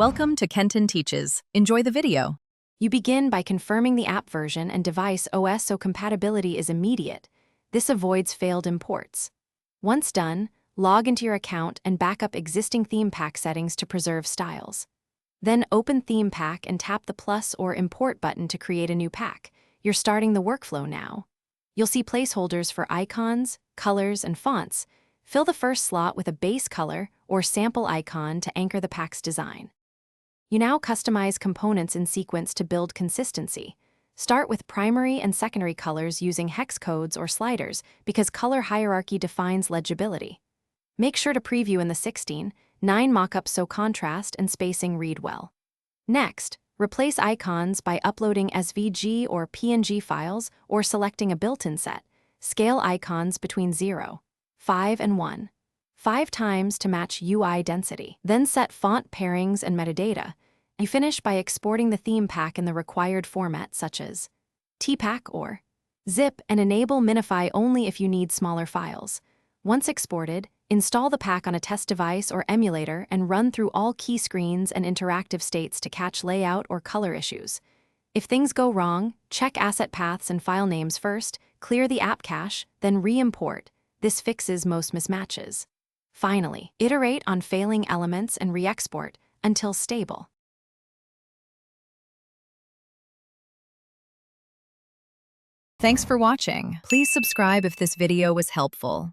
Welcome to Kenton Teaches. Enjoy the video. You begin by confirming the app version and device OS so compatibility is immediate. This avoids failed imports. Once done, log into your account and back up existing theme pack settings to preserve styles. Then open Theme Pack and tap the plus or import button to create a new pack. You're starting the workflow now. You'll see placeholders for icons, colors, and fonts. Fill the first slot with a base color or sample icon to anchor the pack's design. You now customize components in sequence to build consistency. Start with primary and secondary colors using hex codes or sliders because color hierarchy defines legibility. Make sure to preview in the 16:9 mockup so contrast and spacing read well. Next, replace icons by uploading SVG or PNG files or selecting a built-in set. Scale icons between 0, 5, and 1. 5 times to match UI density. Then set font pairings and metadata. You finish by exporting the theme pack in the required format such as TPACK or zip and enable Minify only if you need smaller files. Once exported, install the pack on a test device or emulator and run through all key screens and interactive states to catch layout or color issues. If things go wrong, check asset paths and file names first, clear the app cache, then re-import. This fixes most mismatches. Finally, iterate on failing elements and re-export until stable. Thanks for watching. Please subscribe if this video was helpful.